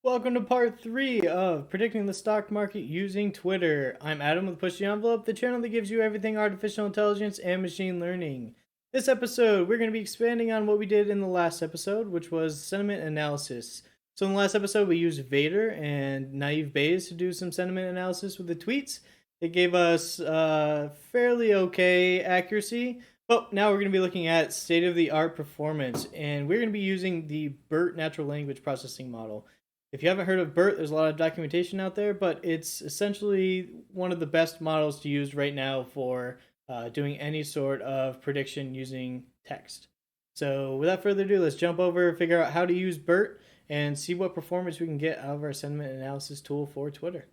Welcome to part 3 of Predicting the Stock Market Using Twitter. I'm Adam with Push the Envelope, the channel that gives you everything artificial intelligence and machine learning. This episode, we're going to be expanding on what we did in the last episode, which was sentiment analysis. So in the last episode, we used Vader and Naive Bayes to do some sentiment analysis with the tweets. It gave us fairly okay accuracy, but now we're going to be looking at state-of-the-art performance, and we're going to be using the Bert natural language processing model. If you haven't heard of Bert, there's a lot of documentation out there, but it's essentially one of the best models to use right now for doing any sort of prediction using text. So without further ado, let's jump over, figure out how to use Bert, and see what performance we can get out of our sentiment analysis tool for Twitter.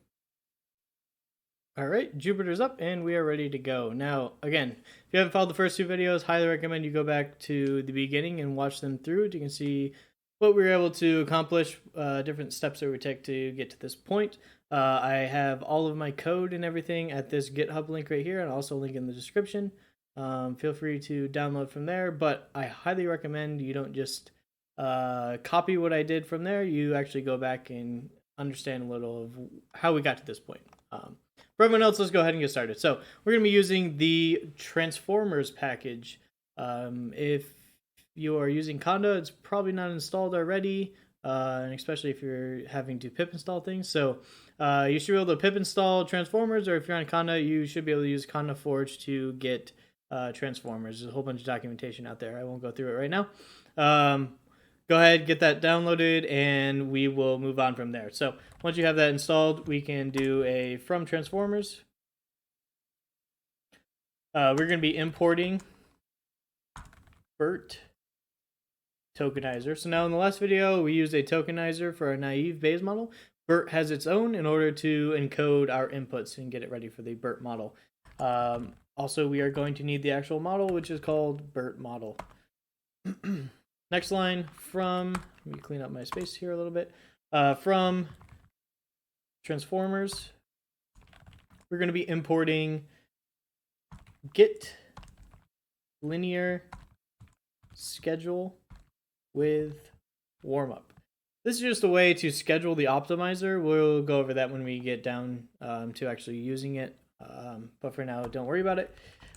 All right, Jupiter's up and we are ready to go. Now, again, if you haven't followed the first two videos, highly recommend you go back to the beginning and watch them through. You can see what we were able to accomplish, different steps that we take to get to this point. I have all of my code and everything at this GitHub link right here, and I'll also link in the description. Feel free to download from there, but I highly recommend you don't just copy what I did from there. You actually go back and understand a little of how we got to this point. For everyone else, let's go ahead and get started. So we're going to be using the Transformers package. If you are using Conda, it's probably not installed already, and especially if you're having to pip install things. So you should be able to pip install Transformers, or if you're on Conda, you should be able to use Conda Forge to get Transformers. There's a whole bunch of documentation out there. I won't go through it right now. Go ahead, get that downloaded, and we will move on from there. So once you have that installed, we can do a from Transformers. We're going to be importing Bert tokenizer. So now in the last video, we used a tokenizer for our naive Bayes model. Bert has its own in order to encode our inputs and get it ready for the Bert model. Also, we are going to need the actual model, which is called Bert model. Next line from, let me clean up my space here a little bit. From Transformers, we're going to be importing get linear schedule with warmup. This is just a way to schedule the optimizer. We'll go over that when we get down to actually using it. But for now, don't worry about it.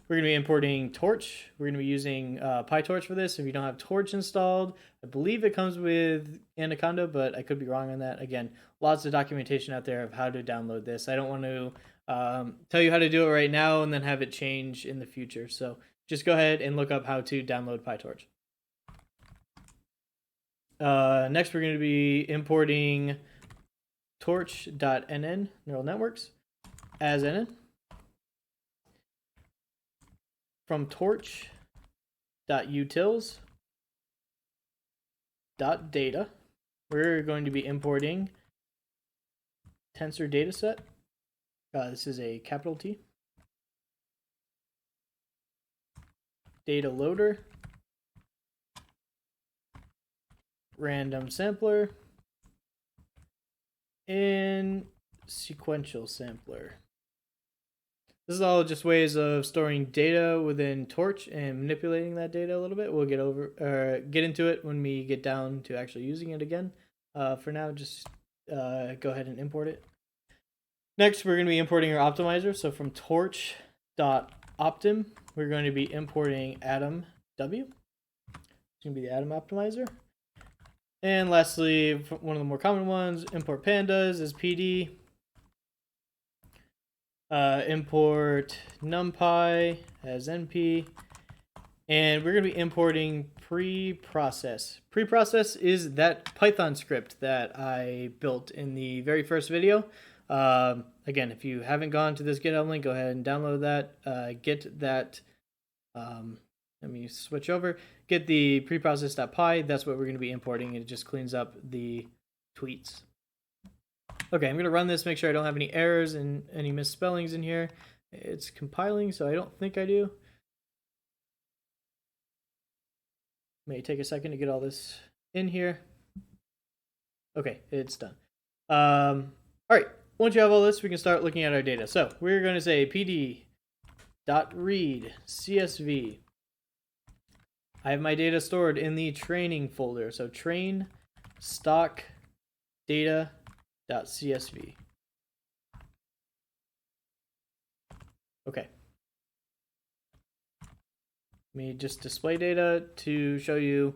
We're going to be importing Torch. We're going to be using PyTorch for this. If you don't have Torch installed, I believe it comes with Anaconda, but I could be wrong on that. Again, lots of documentation out there of how to download this. I don't want to tell you how to do it right now and then have it change in the future. So just go ahead and look up how to download PyTorch. Next, we're going to be importing torch.nn, neural networks, as nn. From torch.utils.data, we're going to be importing tensor dataset. This is a capital T. Data loader. Random sampler. And sequential sampler. This is all just ways of storing data within Torch and manipulating that data a little bit. We'll get into it when we get down to actually using it again. For now, just go ahead and import it. Next, we're going to be importing our optimizer. So from torch.optim, we're going to be importing Atom W. It's going to be the Atom optimizer. And lastly, one of the more common ones, import pandas is PD. Import numpy as np, and we're going to be importing preprocess. Preprocess is that Python script that I built in the very first video. Again, if you haven't gone to this GitHub link, go ahead and download that. Get that. Let me switch over. Get the preprocess.py. That's what we're going to be importing. It just cleans up the tweets. Okay, I'm going to run this, make sure I don't have any errors and any misspellings in here. It's compiling, so I don't think I do. May take a second to get all this in here. Okay, it's done. All right, once you have all this, we can start looking at our data. So we're going to say pd.read csv. I have my data stored in the training folder. So train stock data.csv. Okay. Let me just display data to show you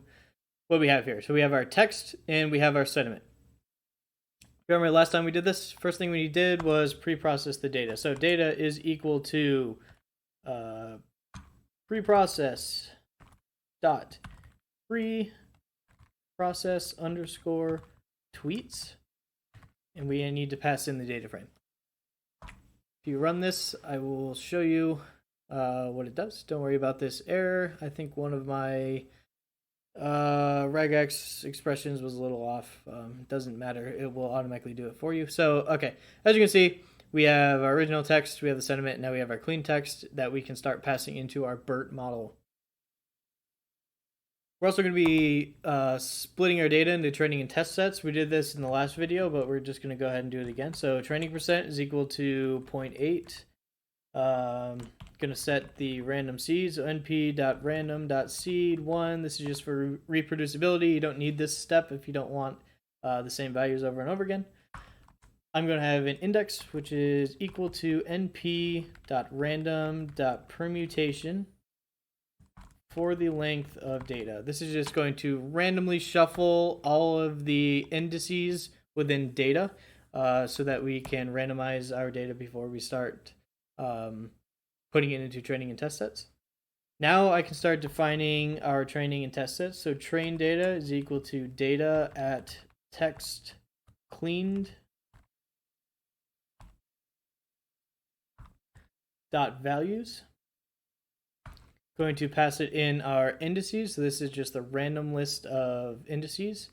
what we have here. So we have our text and we have our sentiment. Remember last time we did this? First thing we did was pre-process the data. So data is equal to preprocess dot pre-process underscore tweets, and we need to pass in the data frame. If you run this, I will show you what it does. Don't worry about this error. I think one of my regex expressions was a little off. Doesn't matter. It will automatically do it for you. So, okay. As you can see, we have our original text, we have the sentiment, now we have our clean text that we can start passing into our Bert model. We're also going to be splitting our data into training and test sets. We did this in the last video, but we're just going to go ahead and do it again. So training percent is equal to 0.8. Going to set the random seed, so np.random.seed1. This is just for reproducibility. You don't need this step if you don't want the same values over and over again. I'm going to have an index, which is equal to np.random.permutation for the length of data. This is just going to randomly shuffle all of the indices within data so that we can randomize our data before we start putting it into training and test sets. Now I can start defining our training and test sets. So train data is equal to data at text cleaned dot values. Going to pass it in our indices. So this is just a random list of indices,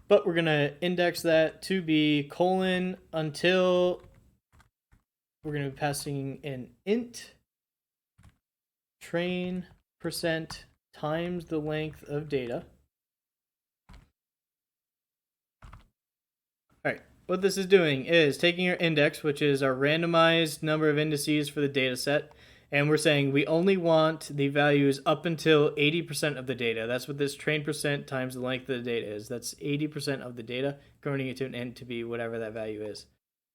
but we're going to index that to be colon until we're going to be passing an int train percent times the length of data. All right. What this is doing is taking our index, which is our randomized number of indices for the data set, and we're saying we only want the values up until 80% of the data. That's what this train percent times the length of the data is. That's 80% of the data, converting it to an int to be whatever that value is.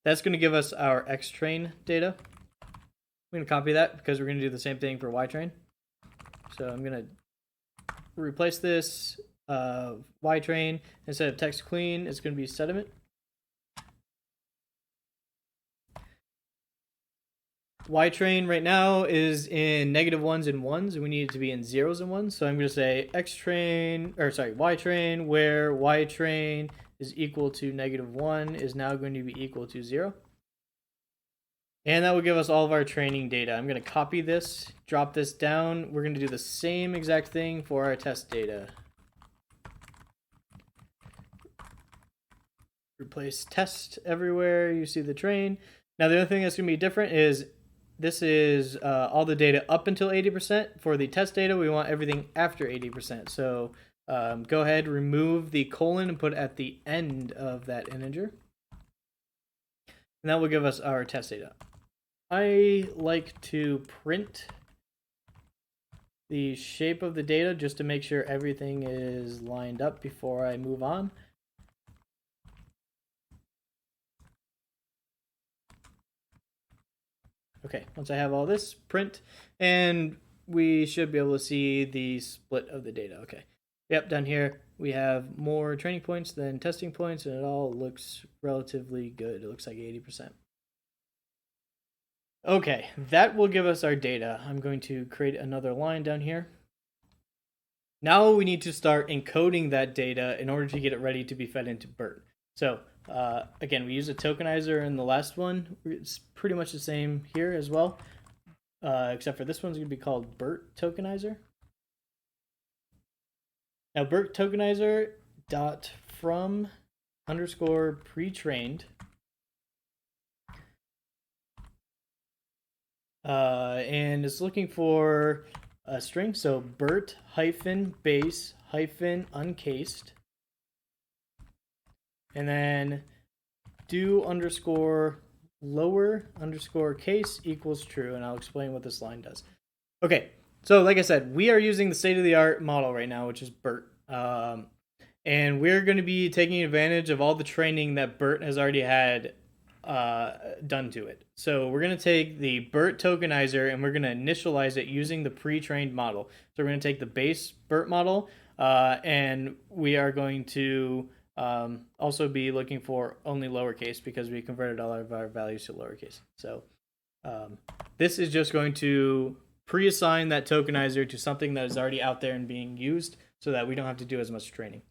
That's going to give us our xtrain data. I'm going to copy that because we're going to do the same thing for ytrain. So I'm going to replace this ytrain. Instead of text clean, it's going to be sediment. Ytrain right now is in -1s and 1s, and we need it to be in 0s and 1s. So I'm going to say ytrain, where ytrain is equal to -1 is now going to be equal to 0. And that will give us all of our training data. I'm going to copy this, drop this down. We're going to do the same exact thing for our test data. Replace test everywhere you see the train. Now the other thing that's going to be different is this is all the data up until 80%. For the test data, we want everything after 80%. So go ahead, remove the colon and put it at the end of that integer. And that will give us our test data. I like to print the shape of the data just to make sure everything is lined up before I move on. Okay, once I have all this, print, and we should be able to see the split of the data. Okay, yep, down here we have more training points than testing points, and it all looks relatively good. It looks like 80%. Okay, that will give us our data. I'm going to create another line down here. Now we need to start encoding that data in order to get it ready to be fed into Bert. So again, we use a tokenizer in the last one. It's pretty much the same here as well, except for this one's going to be called Bert tokenizer. Now Bert tokenizer dot from underscore pre-trained. And it's looking for a string, so Bert hyphen base hyphen uncased, and then do underscore lower underscore case equals true, and I'll explain what this line does. Okay, so like I said, we are using the state-of-the-art model right now, which is Bert. And we're going to be taking advantage of all the training that Bert has already had done to it. So we're going to take the Bert tokenizer and we're going to initialize it using the pre-trained model. So we're going to take the base Bert model and we are going to also be looking for only lowercase because we converted all of our values to lowercase. So this is just going to pre-assign that tokenizer to something that is already out there and being used so that we don't have to do as much training.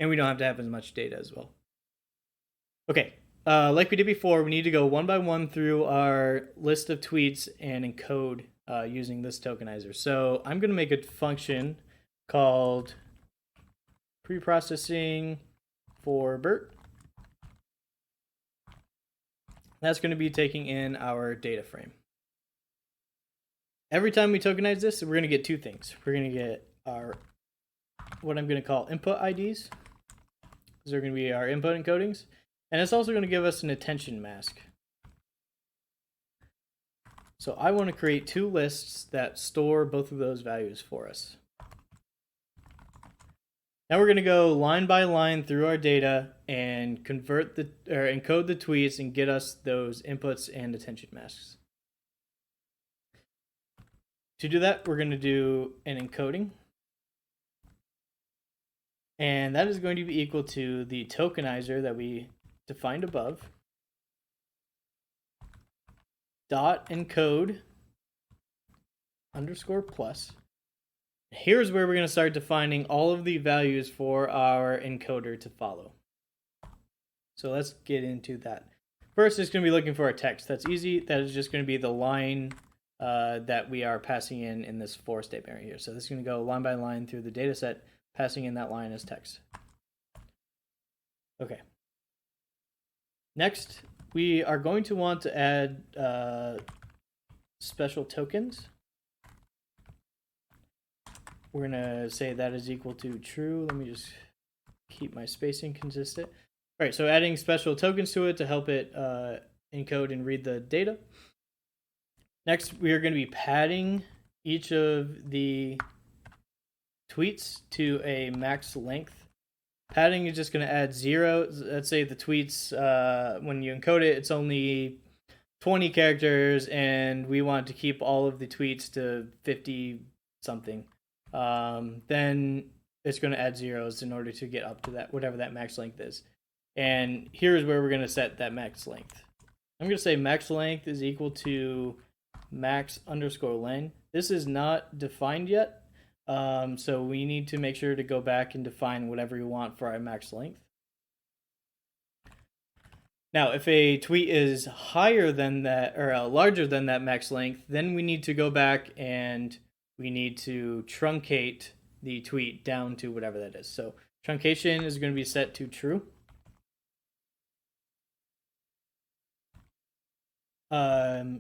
And we don't have to have as much data as well. Okay, like we did before, we need to go one by one through our list of tweets and encode using this tokenizer. So I'm going to make a function called Preprocessing for Bert. That's going to be taking in our data frame. Every time we tokenize this, we're going to get two things. We're going to get our, what I'm going to call input IDs. These are going to be our input encodings. And it's also going to give us an attention mask. So I want to create two lists that store both of those values for us. Now we're going to go line by line through our data and encode the tweets and get us those inputs and attention masks. To do that, we're going to do an encoding. And that is going to be equal to the tokenizer that we defined above. Dot encode underscore plus. Here's where we're going to start defining all of the values for our encoder to follow. So let's get into that. First, it's going to be looking for our text. That's easy. That is just going to be the line that we are passing in this for statement right here. So this is going to go line by line through the data set, passing in that line as text. Okay. Next, we are going to want to add special tokens. We're going to say that is equal to true. Let me just keep my spacing consistent. All right, so adding special tokens to it to help it encode and read the data. Next, we are going to be padding each of the tweets to a max length. Padding is just going to add 0. Let's say the tweets, when you encode it, it's only 20 characters, and we want to keep all of the tweets to 50 something. Then it's going to add zeros in order to get up to that, whatever that max length is. And here's where we're going to set that max length. I'm going to say max length is equal to max underscore len. This is not defined yet. So we need to make sure to go back and define whatever we want for our max length. Now, if a tweet is higher than that or larger than that max length, then we need to go back and we need to truncate the tweet down to whatever that is. So truncation is going to be set to true.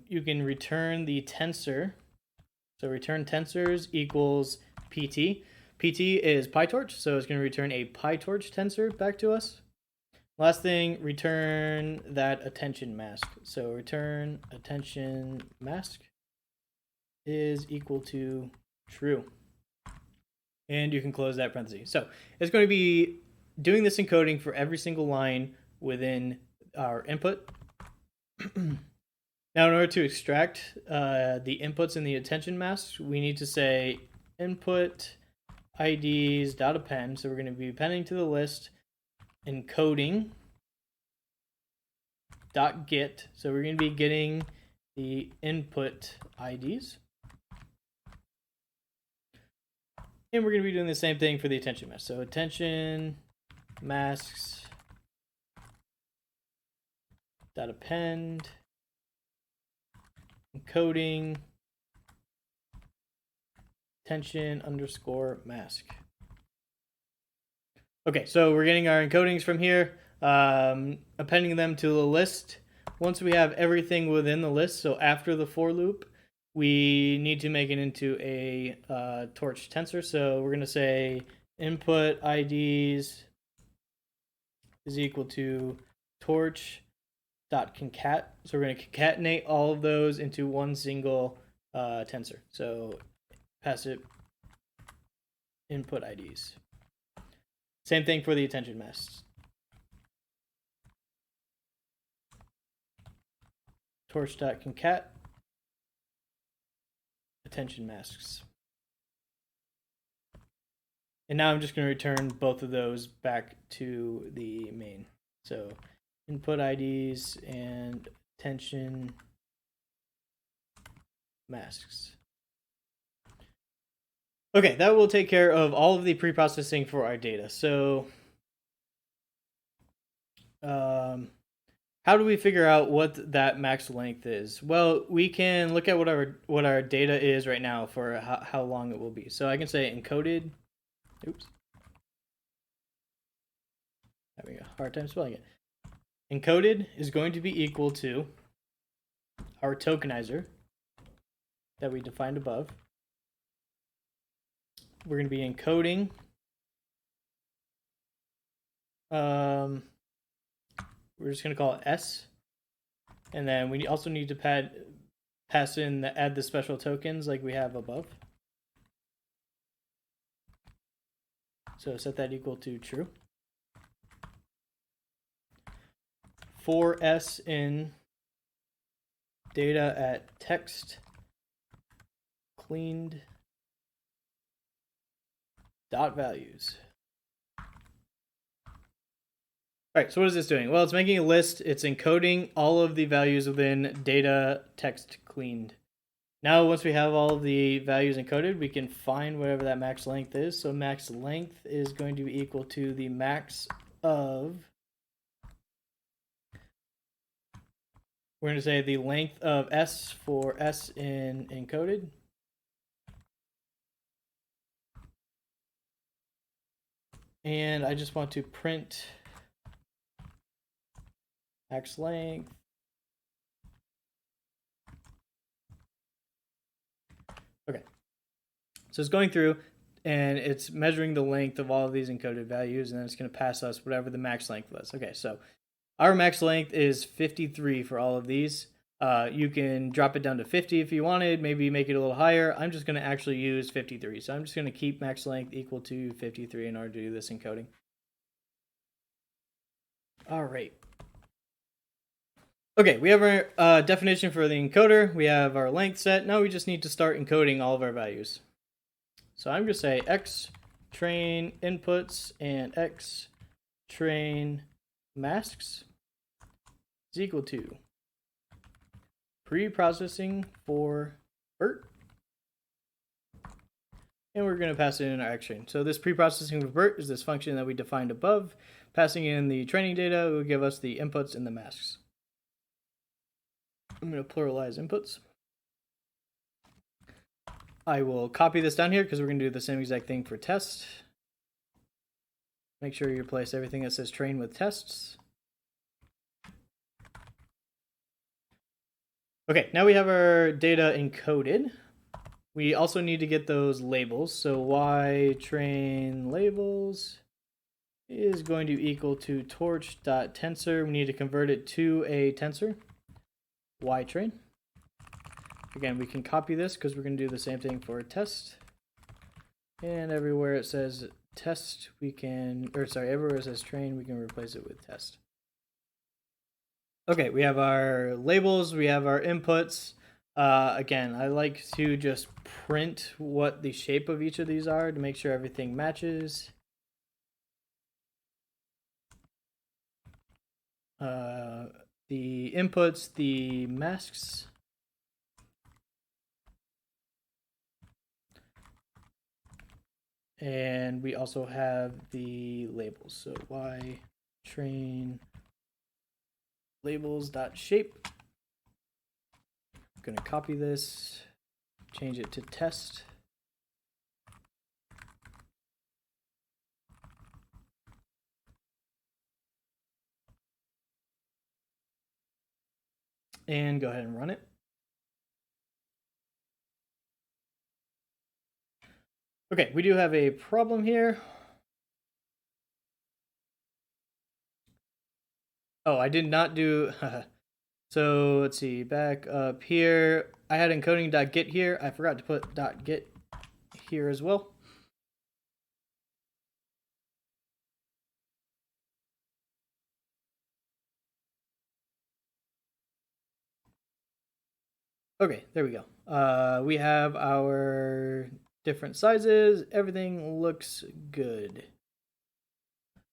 You can return the tensor. So return tensors equals PT. PT is PyTorch, so it's going to return a PyTorch tensor back to us. Last thing, return that attention mask. So return attention mask is equal to true. And you can close that parenthesis. So it's going to be doing this encoding for every single line within our input. Now, in order to extract the inputs in the attention masks, we need to say input IDs dot append. So we're going to be appending to the list encoding dot get. So we're going to be getting the input IDs. And we're going to be doing the same thing for the attention mask. So attention masks dot append encoding attention underscore mask. Okay, so we're getting our encodings from here, appending them to the list. Once we have everything within the list, so after the for loop, we need to make it into a torch tensor. So we're going to say input IDs is equal to torch dot concat. So we're going to concatenate all of those into one single tensor. So pass it input IDs. Same thing for the attention masks. Torch.concat attention masks. And now I'm just going to return both of those back to the main. So input IDs and attention masks. Okay, that will take care of all of the pre-processing for our data. So how do we figure out what that max length is? Well, we can look at what our data is right now for how long it will be. So I can say encoded. Oops. Having a hard time spelling it. Encoded is going to be equal to our tokenizer that we defined above. We're going to be encoding we're just going to call it S, and then we also need to add the special tokens like we have above. So set that equal to true. For S in data at text cleaned dot values. All right, so what is this doing? Well, it's making a list. It's encoding all of the values within data text cleaned. Now, once we have all of the values encoded, we can find whatever that max length is. So max length is going to be equal to the max of, we're going to say the length of S for S in encoded. And I just want to print max length. Okay. So it's going through and it's measuring the length of all of these encoded values, and then it's going to pass us whatever the max length was. Okay, so our max length is 53 for all of these. You can drop it down to 50 if you wanted, maybe make it a little higher. I'm just going to actually use 53. So I'm just going to keep max length equal to 53 in order to do this encoding. All right. Okay, we have our definition for the encoder. We have our length set. Now we just need to start encoding all of our values. So I'm going to say x train inputs and x train masks is equal to pre-processing for Bert. And we're going to pass it in our x train. So this pre-processing for Bert is this function that we defined above. Passing in the training data will give us the inputs and the masks. I'm going to pluralize inputs. I will copy this down here because we're going to do the same exact thing for test. Make sure you replace everything that says train with tests. Okay, now we have our data encoded. We also need to get those labels. So y train labels is going to equal to torch.tensor. We need to convert it to a tensor. Y train. Again, we can copy this because we're going to do the same thing for a test. And everywhere it says test, we can, or sorry, everywhere it says train, we can replace it with test. Okay, we have our labels, we have our inputs. Again, I like to just print what the shape of each of these are to make sure everything matches. The inputs, the masks. And we also have the labels. So y train labels.shape. I'm going to copy this, change it to test. And go ahead and run it. Okay, we do have a problem here. Oh, I did not do... So let's see, back up here. I had encoding.get here. I forgot to put .get here as well. Okay, there we go. We have our different sizes. Everything looks good.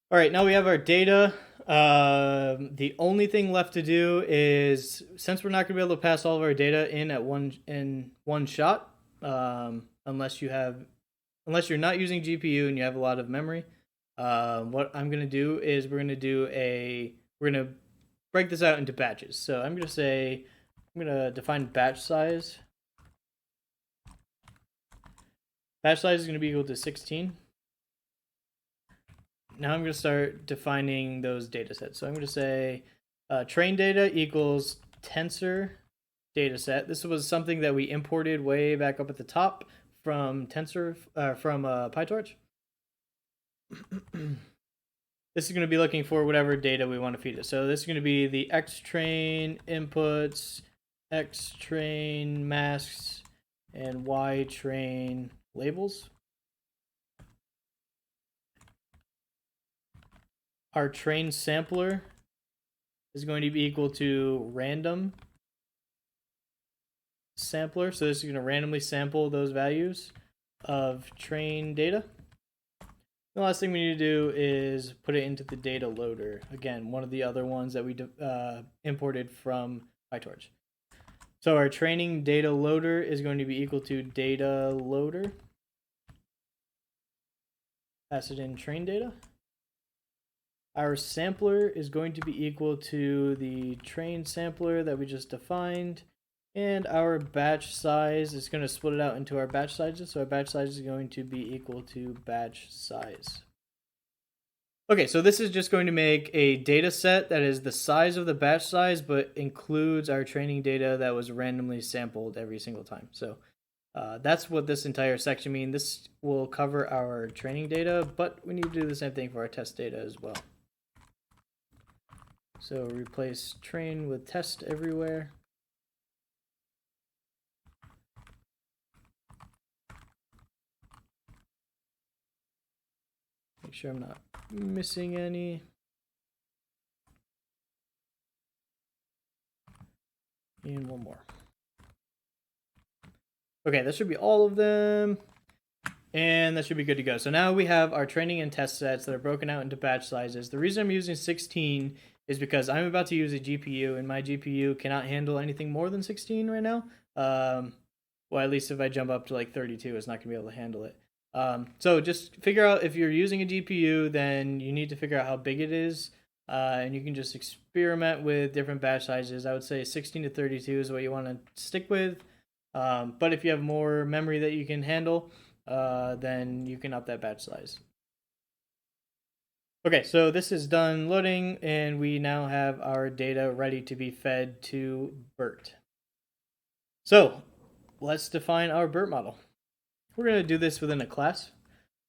All right, now we have our data. The only thing left to do is, since we're not going to be able to pass all of our data in at one shot, unless you're not using GPU and you have a lot of memory. What I'm going to do is we're going to break this out into batches. So I'm going to define batch size. Batch size is going to be equal to 16. Now I'm going to start defining those data sets. So I'm going to say train data equals tensor data set. This was something that we imported way back up at the top from PyTorch. This is going to be looking for whatever data we want to feed it. So this is going to be the X-train inputs, X-train masks, and Y-train labels. Our train sampler is going to be equal to random sampler. So this is going to randomly sample those values of train data. The last thing we need to do is put it into the data loader. Again, one of the other ones that we imported from PyTorch. So our training data loader is going to be equal to data loader. Pass it in train data. Our sampler is going to be equal to the train sampler that we just defined. And our batch size is going to split it out into our batch sizes. So our batch size is going to be equal to batch size. Okay, so this is just going to make a data set that is the size of the batch size, but includes our training data that was randomly sampled every single time. So that's what this entire section means. This will cover our training data, but we need to do the same thing for our test data as well. So replace train with test everywhere. Make sure I'm not missing any. And one more. Okay, that should be all of them. And that should be good to go. So now we have our training and test sets that are broken out into batch sizes. The reason I'm using 16 is because I'm about to use a GPU, and my GPU cannot handle anything more than 16 right now. Well, at least if I jump up to like 32, it's not going to be able to handle it. So just figure out, if you're using a GPU, then you need to figure out how big it is. And you can just experiment with different batch sizes. I would say 16 to 32 is what you want to stick with. But if you have more memory that you can handle, then you can up that batch size. Okay, so this is done loading, and we now have our data ready to be fed to Bert. So let's define our Bert model. We're going to do this within a class.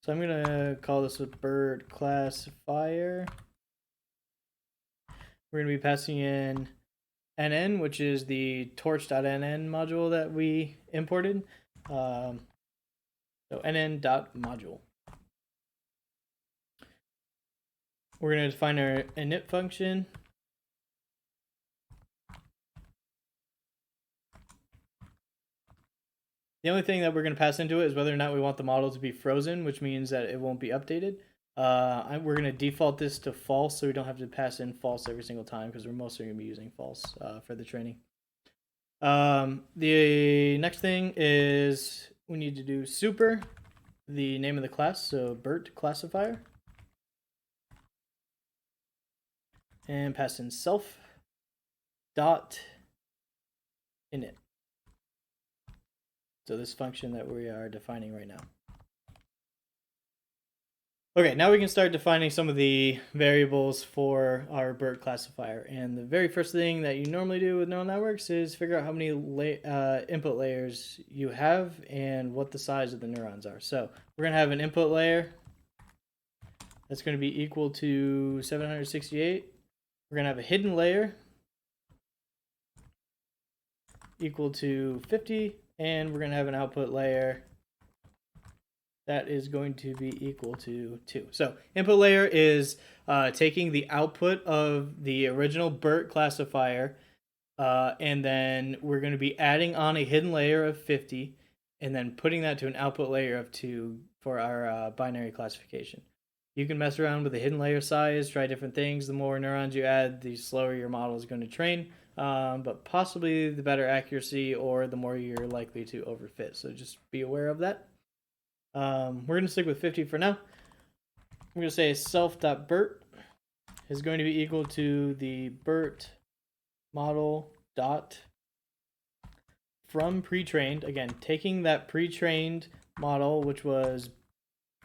So I'm going to call this a Bert classifier. We're going to be passing in NN, which is the torch.nn module that we imported. So nn.module. We're going to define our init function. The only thing that we're going to pass into it is whether or not we want the model to be frozen, which means that it won't be updated. We're going to default this to false, so we don't have to pass in false every single time, because we're mostly going to be using false for the training. The next thing is we need to do super, the name of the class, so Bert classifier. And pass in self dot init. So this function that we are defining right now. Okay, now we can start defining some of the variables for our Bert classifier. And the very first thing that you normally do with neural networks is figure out how many input layers you have and what the size of the neurons are. So we're going to have an input layer that's going to be equal to 768. We're going to have a hidden layer equal to 50. And we're going to have an output layer that is going to be equal to 2. So input layer is taking the output of the original Bert classifier And then we're going to be adding on a hidden layer of 50 and then putting that to an output layer of 2 for our binary classification. You can mess around with the hidden layer size, try different things. The more neurons you add, the slower your model is going to train, but possibly the better accuracy or the more you're likely to overfit. So just be aware of that. We're going to stick with 50 for now. I'm going to say self.bert is going to be equal to the Bert model dot from pre-trained. Again, taking that pre-trained model, which was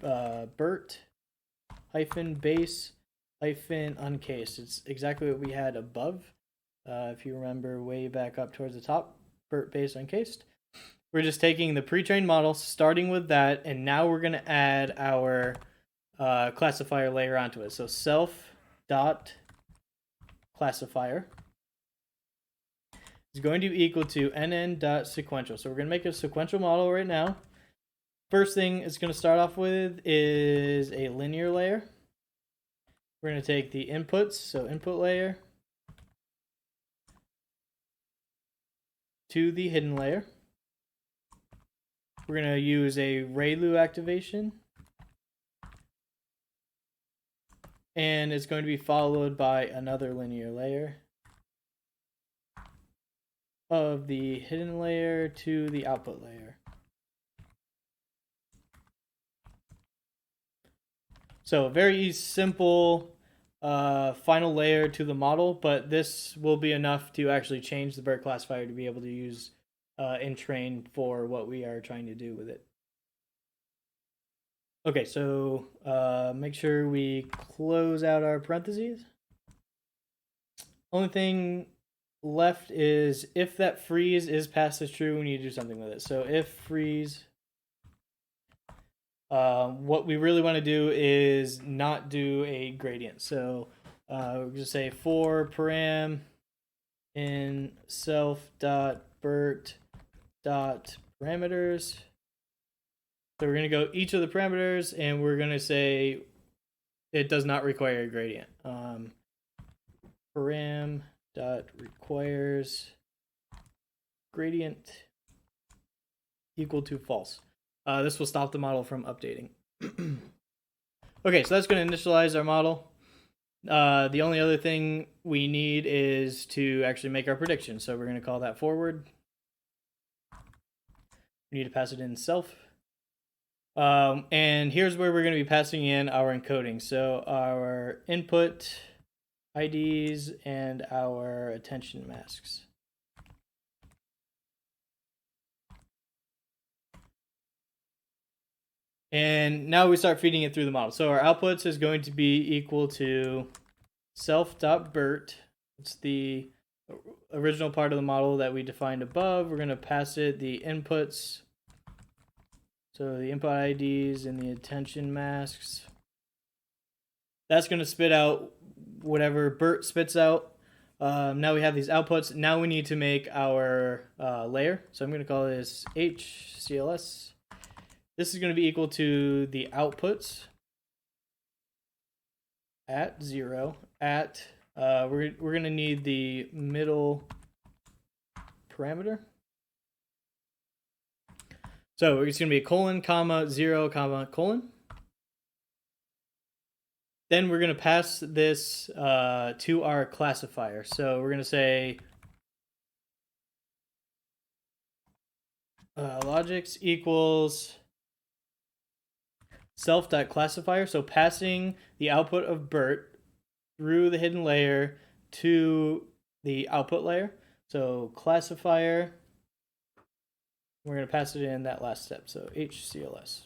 Bert hyphen base hyphen uncased. It's exactly what we had above. If you remember way back up towards the top, Bert base uncased. We're just taking the pre-trained model, starting with that, and now we're going to add our classifier layer onto it. So self dot classifier is going to be equal to nn.sequential. So we're going to make a sequential model right now. First thing it's going to start off with is a linear layer. We're going to take the inputs, so input layer, to the hidden layer. We're going to use a ReLU activation. And it's going to be followed by another linear layer of the hidden layer to the output layer. So very simple final layer to the model, but this will be enough to actually change the Bert classifier to be able to use and train for what we are trying to do with it. Okay, so make sure we close out our parentheses. Only thing left is if that freeze is passed as true, we need to do something with it. So if freeze, what we really want to do is not do a gradient. So we're going to say for param in self.bert.parameters. So we're going to go each of the parameters, and we're going to say it does not require a gradient. Param.requires gradient equal to false. This will stop the model from updating. Okay, so that's going to initialize our model. The only other thing we need is to actually make our prediction. So we're going to call that forward. We need to pass it in self. And here's where we're going to be passing in our encoding. So our input IDs and our attention masks. And now we start feeding it through the model. So our outputs is going to be equal to self.bert. It's the original part of the model that we defined above. We're going to pass it the inputs. So the input IDs and the attention masks. That's going to spit out whatever Bert spits out. Now we have these outputs. Now we need to make our layer. So I'm going to call this HCLS. This is going to be equal to the outputs at 0 at we're going to need the middle parameter. So it's going to be colon, comma, 0, comma, colon. Then we're going to pass this to our classifier. So we're going to say logics equals self.classifier. So passing the output of Bert through the hidden layer to the output layer. So classifier, we're going to pass it in that last step. So HCLS.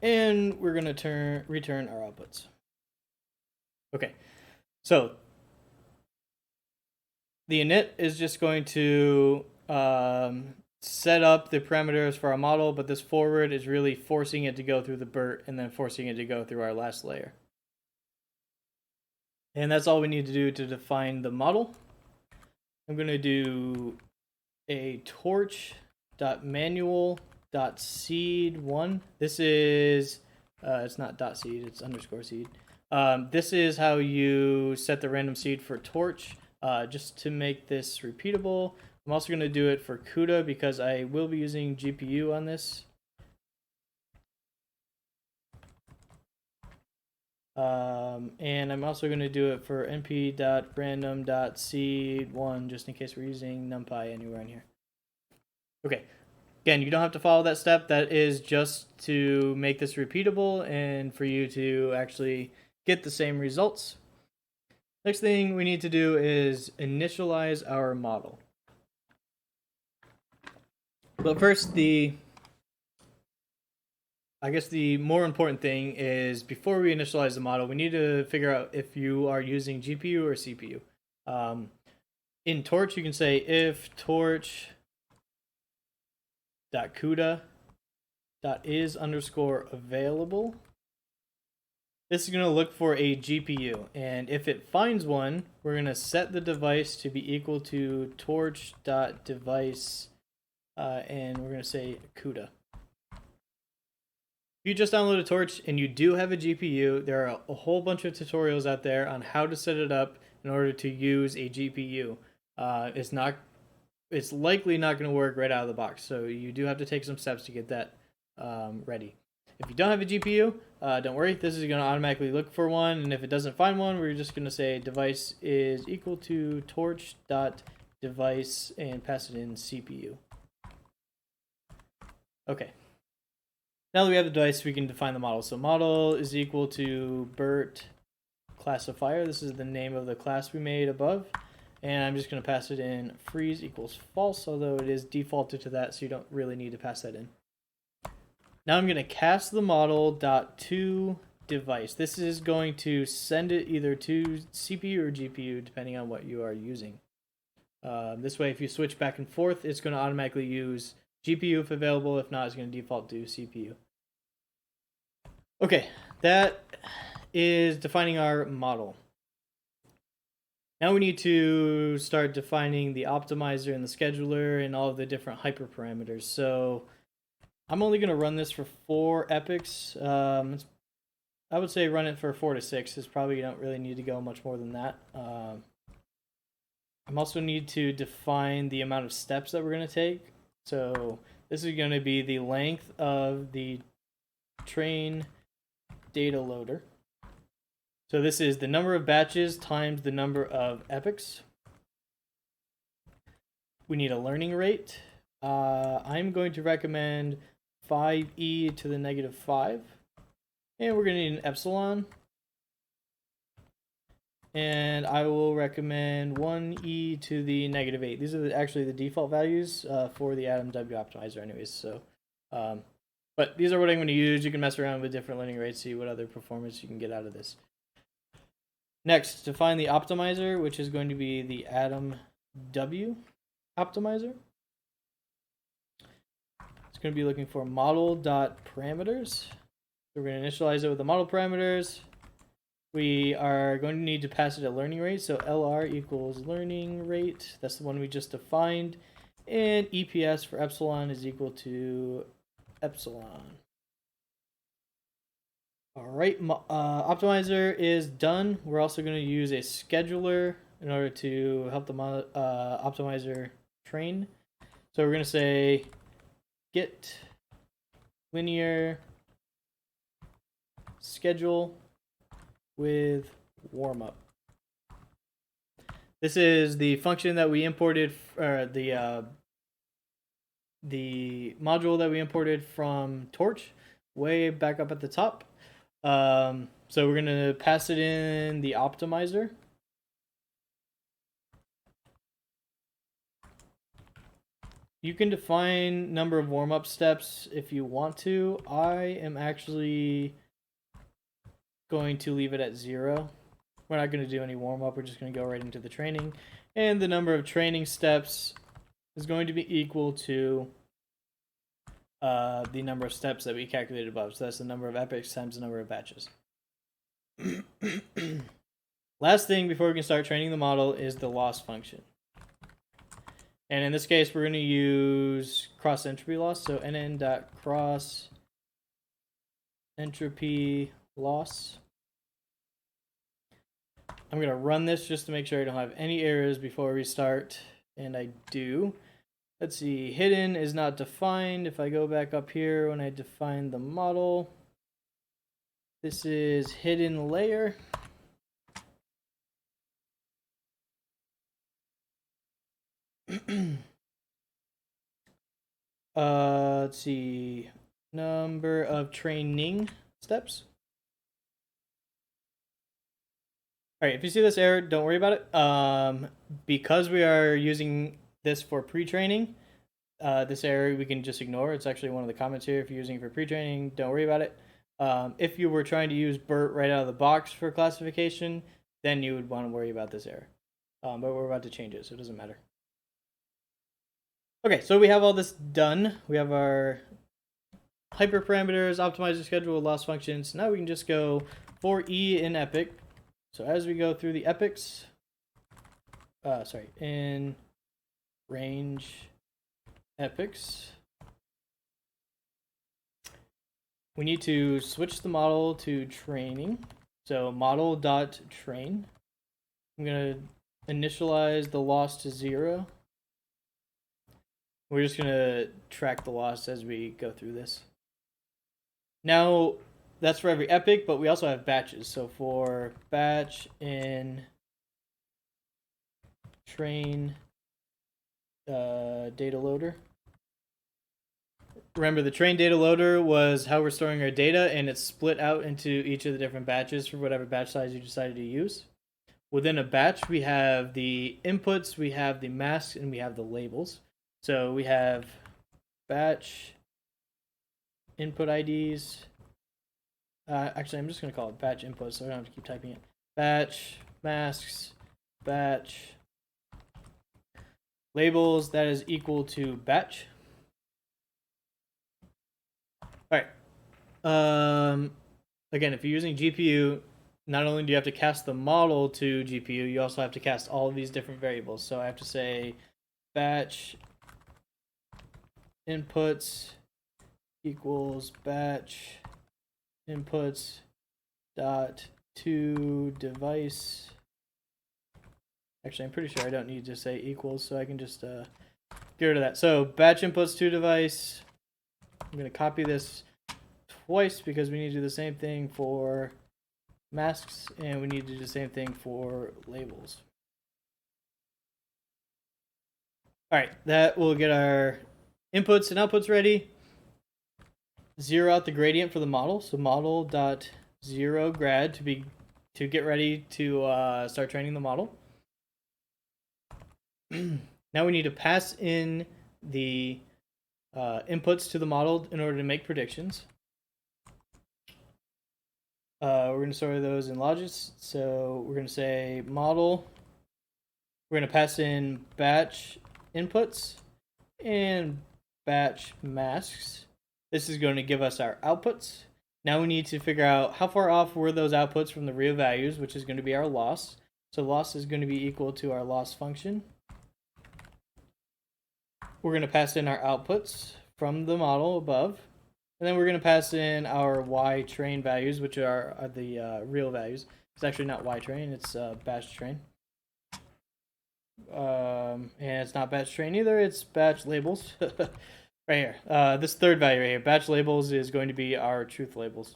And we're going to return our outputs. Okay, so the init is just going to set up the parameters for our model, but this forward is really forcing it to go through the Bert and then forcing it to go through our last layer. And that's all we need to do to define the model. I'm going to do a torch.manual.seed1. This is, it's not .seed, it's _seed. This is how you set the random seed for torch. Just to make this repeatable, I'm also going to do it for CUDA because I will be using GPU on this. And I'm also going to do it for np.random.seed1 just in case we're using NumPy anywhere in here. Okay. Again, you don't have to follow that step. That is just to make this repeatable and for you to actually get the same results. Next thing we need to do is initialize our model. But first, I guess the more important thing is before we initialize the model, we need to figure out if you are using GPU or CPU. In Torch, you can say if torch.cuda.is_available. This is going to look for a GPU, and if it finds one, we're going to set the device to be equal to torch.device, and we're going to say CUDA. If you just downloaded Torch and you do have a GPU, there are a whole bunch of tutorials out there on how to set it up in order to use a GPU. It's likely not going to work right out of the box, so you do have to take some steps to get that ready. If you don't have a GPU, don't worry. This is going to automatically look for one, and if it doesn't find one, we're just going to say device is equal to torch.device and pass it in CPU. Okay. Now that we have the device, we can define the model. So model is equal to Bert classifier. This is the name of the class we made above. And I'm just going to pass it in freeze equals false, although it is defaulted to that, so you don't really need to pass that in. Now I'm going to cast the model .to device. This is going to send it either to CPU or GPU, depending on what you are using. This way, if you switch back and forth, it's going to automatically use GPU if available. If not, it's going to default to CPU. Okay, that is defining our model. Now we need to start defining the optimizer and the scheduler and all of the different hyperparameters. So I'm only going to run this for 4 epochs. I would say run it for 4 to 6. It's probably you don't really need to go much more than that. I'm also need to define the amount of steps that we're going to take. So this is going to be the length of the train data loader. So this is the number of batches times the number of epochs. We need a learning rate. I'm going to recommend 5e to the negative 5. And we're going to need an epsilon. And I will recommend 1e to the negative 8. These are actually the default values for the Atom W optimizer anyways. So, but these are what I'm going to use. You can mess around with different learning rates, see what other performance you can get out of this. Next, define the optimizer, which is going to be the Atom W optimizer. It's going to be looking for model.parameters. So we're going to initialize it with the model parameters. We are going to need to pass it a learning rate. So LR equals learning rate. That's the one we just defined. And EPS for epsilon is equal to epsilon. All right, optimizer is done. We're also going to use a scheduler in order to help the optimizer train. So we're going to say get linear schedule with warmup. This is the function that we imported, the module that we imported from Torch, way back up at the top. So we're going to pass it in the optimizer. You can define number of warm-up steps if you want to. I am actually going to leave it at 0. We're not going to do any warm-up. We're just going to go right into the training. And the number of training steps is going to be equal to the number of steps that we calculated above. So that's the number of epochs times the number of batches. Last thing before we can start training the model is the loss function. And in this case, we're going to use cross entropy loss. So nn.cross entropy loss I'm going to run this just to make sure I don't have any errors before we start, and I do. Let's see, hidden is not defined. If I go back up here when I define the model, this is hidden layer. Let's see, number of training steps. All right, if you see this error, don't worry about it. Because we are using this for pre-training, this error we can just ignore. It's actually one of the comments here. If you're using it for pre-training, don't worry about it. If you were trying to use Bert right out of the box for classification, then you would want to worry about this error. But we're about to change it, so it doesn't matter. Okay, so we have all this done. We have our hyperparameters, optimizer schedule, loss functions. Now we can just go for E in epic. So as we go through the epics, in range epics, we need to switch the model to training. So model.train. I'm going to initialize the loss to 0. We're just going to track the loss as we go through this. Now, that's for every epic, but we also have batches. So for batch in train data loader. Remember, the train data loader was how we're storing our data, and it's split out into each of the different batches for whatever batch size you decided to use. Within a batch, we have the inputs, we have the masks, and we have the labels. So we have batch input IDs. Actually, I'm just going to call it batch inputs so I don't have to keep typing it. Batch masks, batch labels, that is equal to batch. All right. Again, if you're using GPU, not only do you have to cast the model to GPU, you also have to cast all of these different variables. So I have to say batch inputs equals batch inputs dot to device. Actually, I'm pretty sure I don't need to say equals, so I can just get rid of that. So batch inputs to device. I'm going to copy this twice because we need to do the same thing for masks and we need to do the same thing for labels. All right, that will get our inputs and outputs ready. Zero out the gradient for the model. So model dot zero grad to get ready to start training the model. Now we need to pass in the inputs to the model in order to make predictions. We're going to store those in logis. So we're going to say model. We're going to pass in batch inputs and batch masks. This is going to give us our outputs. Now we need to figure out how far off were those outputs from the real values, which is going to be our loss. So loss is going to be equal to our loss function. We're going to pass in our outputs from the model above. And then we're going to pass in our y train values, which are the real values. It's actually not y train, it's batch train. And it's not batch train either, it's batch labels. Right here. This third value right here, batch labels, is going to be our truth labels.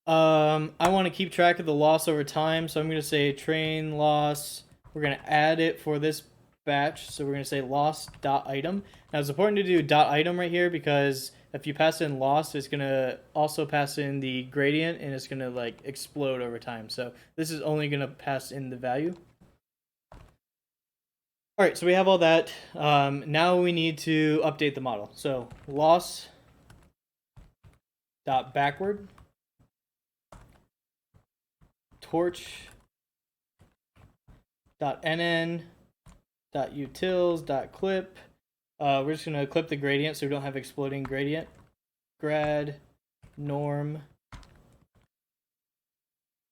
I want to keep track of the loss over time, so I'm going to say train loss. We're going to add it for this batch, so we're going to say loss.item. Now it's important to do .item right here because if you pass in loss, it's going to also pass in the gradient and it's going to like explode over time. So this is only going to pass in the value. All right, so we have all that. Now we need to update the model. So loss dot backward torch dot nn dot utils dot clip. We're just gonna clip the gradient so we don't have exploding gradient. Grad norm.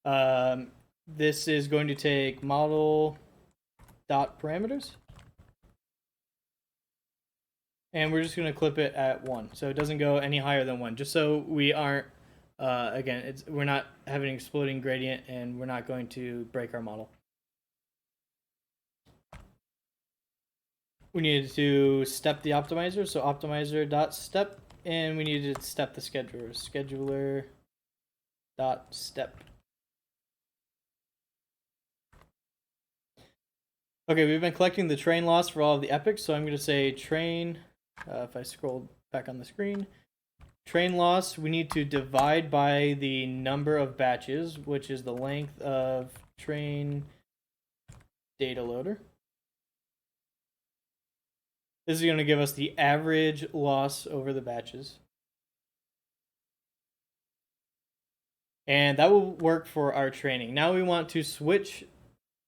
This is going to take model dot parameters, and we're just going to clip it at 1, so it doesn't go any higher than 1, just so we aren't Again, we're not having an exploding gradient, and we're not going to break our model. We needed to step the optimizer, so optimizer.step, and we needed to step the scheduler, scheduler.step. Okay, we've been collecting the train loss for all of the epochs, so I'm going to say train, if I scroll back on the screen, train loss, we need to divide by the number of batches, which is the length of train data loader. This is going to give us the average loss over the batches. And that will work for our training. Now we want to switch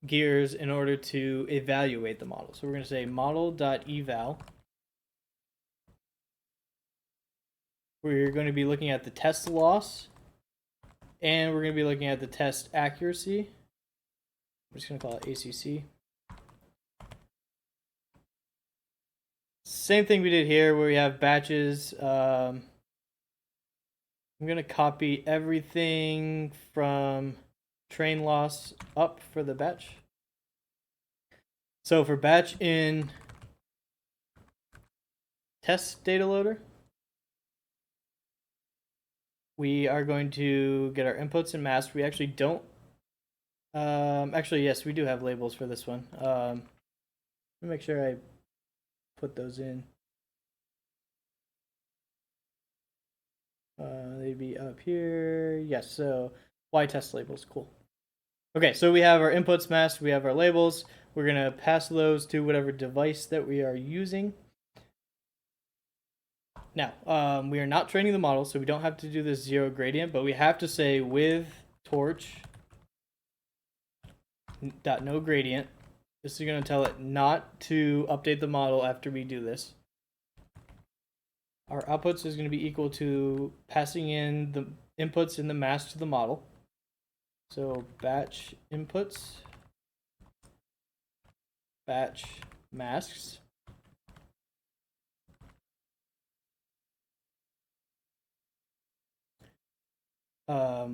gears in order to evaluate the model. So we're going to say model.eval. We're going to be looking at the test loss, and we're going to be looking at the test accuracy. I'm just going to call it ACC. Same thing we did here where we have batches. I'm going to copy everything from train loss up for the batch. So for batch in test data loader, we are going to get our inputs and masks. We actually don't. Actually, yes, we do have labels for this one. Let me make sure I put those in. They'd be up here. Yes, so Y test labels, cool. Okay, so we have our inputs, masks, we have our labels. We're gonna pass those to whatever device that we are using. Now, we are not training the model, so we don't have to do this zero gradient, but we have to say with torch dot no gradient. This is going to tell it not to update the model after we do this. Our outputs is going to be equal to passing in the inputs and the mask to the model. So batch inputs, batch masks.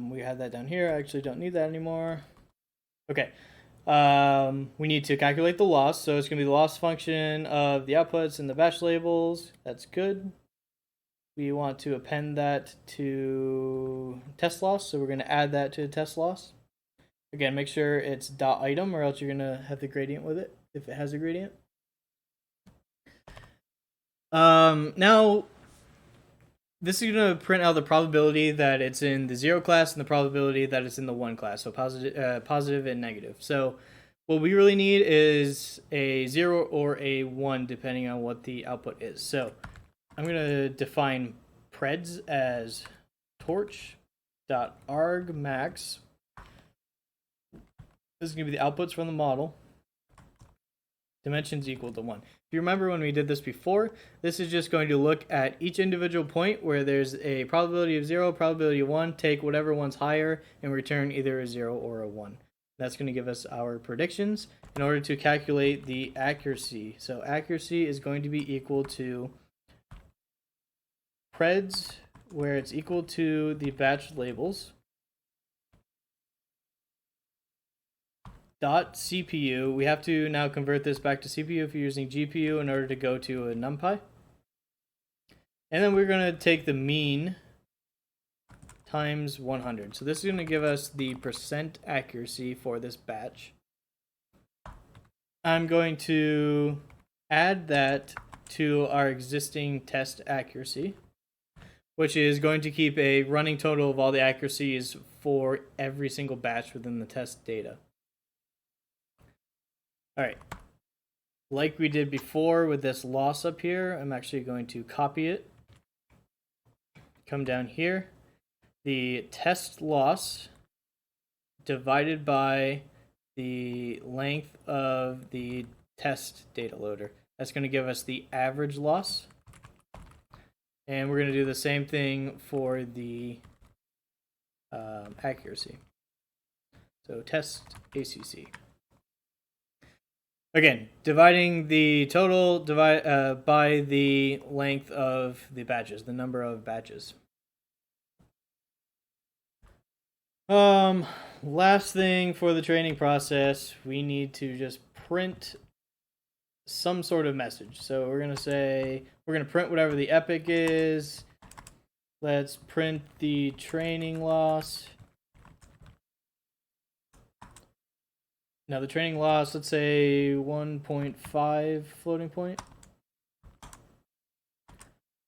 We had that down here. I actually don't need that anymore. Okay. We need to calculate the loss. So it's going to be the loss function of the outputs and the batch labels. That's good. We want to append that to test loss. So we're going to add that to test loss. Again, make sure it's dot item or else you're going to have the gradient with it if it has a gradient. Now, this is going to print out the probability that it's in the 0 class and the probability that it's in the 1 class, so positive and negative. So what we really need is a 0 or a 1 depending on what the output is. So I'm going to define preds as torch.argmax. This is going to be the outputs from the model. Dimensions equal to 1. If you remember when we did this before, this is just going to look at each individual point where there's a probability of 0, probability of 1, take whatever one's higher, and return either a 0 or a 1. That's going to give us our predictions in order to calculate the accuracy. So accuracy is going to be equal to preds, where it's equal to the batch labels, dot CPU. We have to now convert this back to CPU if you're using GPU in order to go to a NumPy. And then we're going to take the mean times 100. So this is going to give us the percent accuracy for this batch. I'm going to add that to our existing test accuracy, which is going to keep a running total of all the accuracies for every single batch within the test data. All right, like we did before with this loss up here, I'm actually going to copy it, come down here, the test loss divided by the length of the test data loader. That's going to give us the average loss. And we're going to do the same thing for the accuracy. So test ACC. Again, dividing the total by the length of the batches, the number of batches. Um, Last thing for the training process, we need to just print some sort of message. So we're gonna print whatever the epic is. Let's print the training loss. Now the training loss, let's say 1.5 floating point.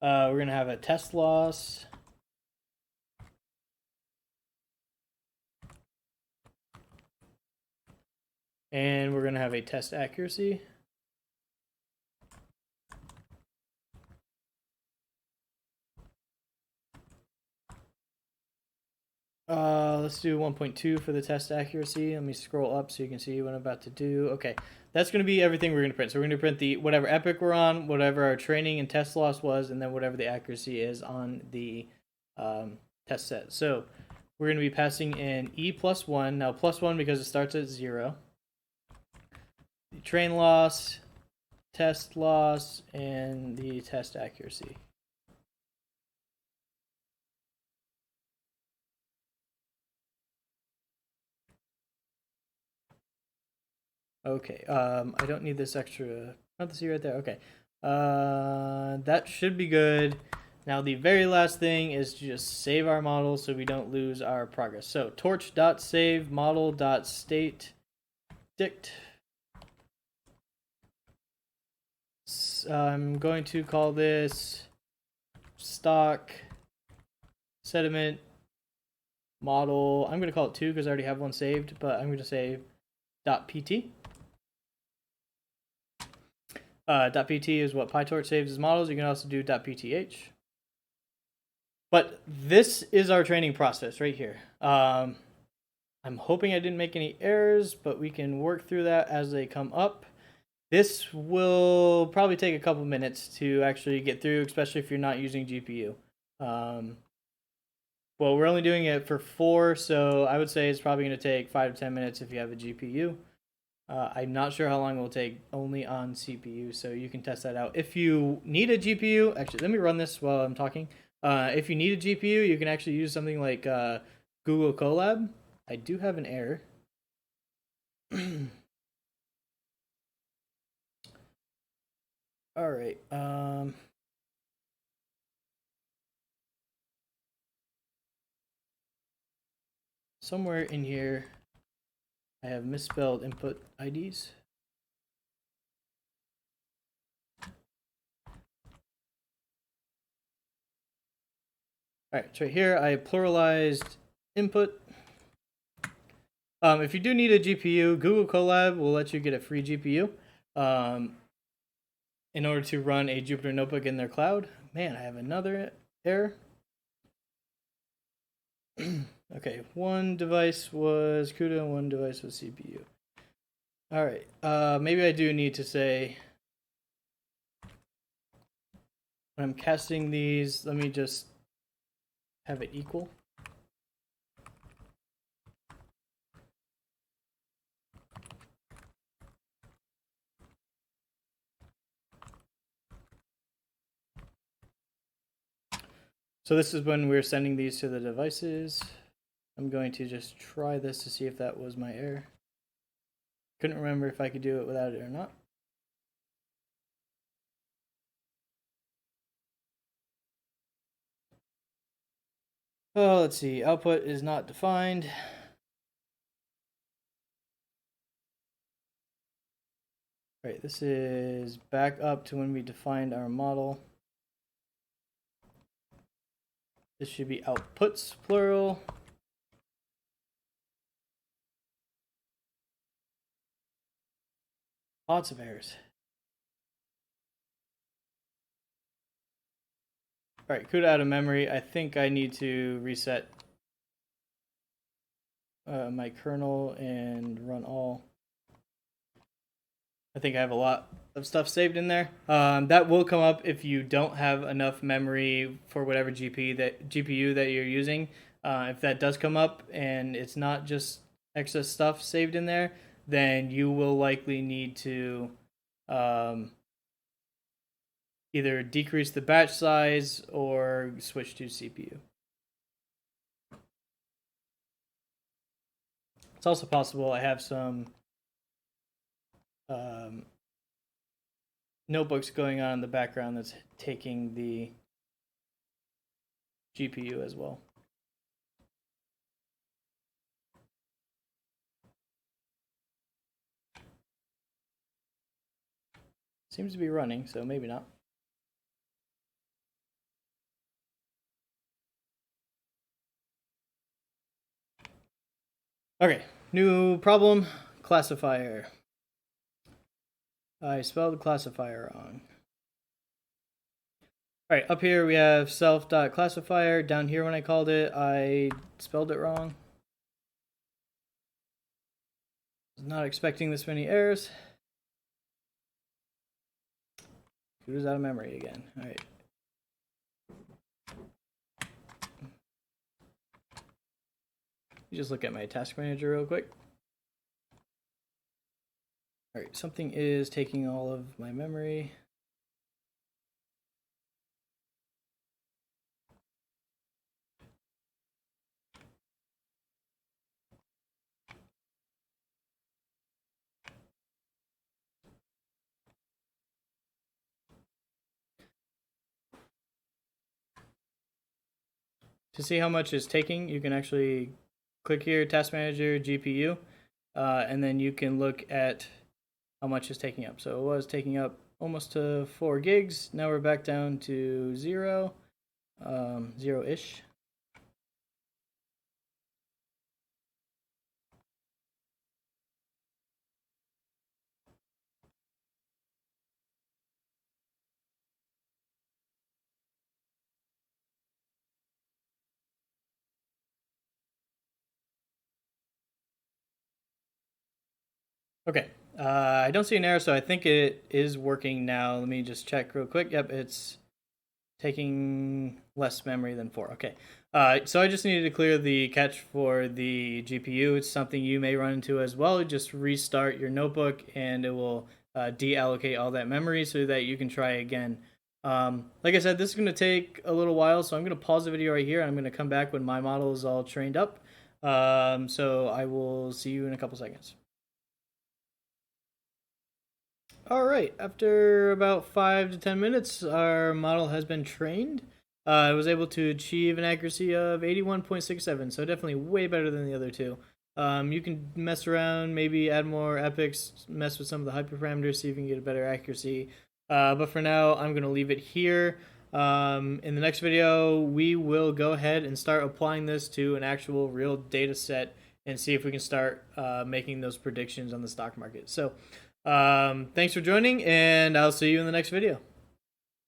We're gonna have a test loss. And we're gonna have a test accuracy. Let's do 1.2 for the test accuracy. Let me scroll up so you can see what I'm about to do. Okay, that's going to be everything we're going to print. So we're going to print the whatever epic we're on, whatever our training and test loss was, and then whatever the accuracy is on the test set. So we're going to be passing in E plus 1. Now plus 1 because it starts at 0. The train loss, test loss, and the test accuracy. Okay, I don't need this extra parenthesis right there. Okay, that should be good. Now the very last thing is to just save our model so we don't lose our progress. So torch.save model.state dict. I'm going to call this stock sediment model. I'm going to call it 2 because I already have one saved, but I'm going to say .pt. .pt is what PyTorch saves as models. You can also do .pth. But this is our training process right here. I'm hoping I didn't make any errors, but we can work through that as they come up. This will probably take a couple minutes to actually get through, especially if you're not using GPU. Well, we're only doing it for 4, so I would say it's probably going to take 5 to 10 minutes if you have a GPU. I'm not sure how long it will take only on CPU, so you can test that out. If you need a GPU, actually, let me run this while I'm talking. If you need a GPU, you can actually use something like Google Colab. I do have an error. All right. Somewhere in here, I have misspelled input IDs. All right, so right here I pluralized input. If you do need a GPU, Google Colab will let you get a free GPU in order to run a Jupyter Notebook in their cloud. Man, I have another error. Okay, one device was CUDA and one device was CPU. All right, maybe I do need to say, when I'm casting these, let me just have it equal. So this is when we're sending these to the devices. I'm going to just try this to see if that was my error. Couldn't remember if I could do it without it or not. Oh, let's see. Output is not defined. All right, this is back up to when we defined our model. This should be outputs, plural. Lots of errors. All right, CUDA out of memory. I think I need to reset my kernel and run all. I think I have a lot of stuff saved in there. That will come up if you don't have enough memory for whatever GPU that you're using. If that does come up and it's not just excess stuff saved in there, then you will likely need to either decrease the batch size or switch to CPU. It's also possible I have some um, notebooks going on in the background that's taking the GPU as well. Seems to be running, so maybe not. Okay, new problem, classifier. I spelled classifier wrong. Alright, up here we have self.classifier. Down here when I called it, I spelled it wrong. Was not expecting this many errors. Computer's out of memory again. Alright. Just look at my task manager real quick. Alright, something is taking all of my memory. To see how much it's taking, you can actually click here, Task Manager, GPU, and then you can look at how much it's taking up. So it was taking up almost to 4 gigs. Now we're back down to 0, 0-ish. Okay, I don't see an error, so I think it is working now. Let me just check real quick. Yep, it's taking less memory than 4. Okay, so I just needed to clear the cache for the GPU. It's something you may run into as well. Just restart your notebook and it will deallocate all that memory so that you can try again. Like I said, this is going to take a little while, so I'm going to pause the video right here. I'm going to come back when my model is all trained up. So I will see you in a couple seconds. All right, after about 5 to 10 minutes, our model has been trained. I was able to achieve an accuracy of 81.67, so definitely way better than the other two. You can mess around, maybe add more epics, mess with some of the hyperparameters, see if you can get a better accuracy. But for now, I'm going to leave it here. In the next video, we will go ahead and start applying this to an actual real data set and see if we can start making those predictions on the stock market. So thanks for joining, and I'll see you in the next video.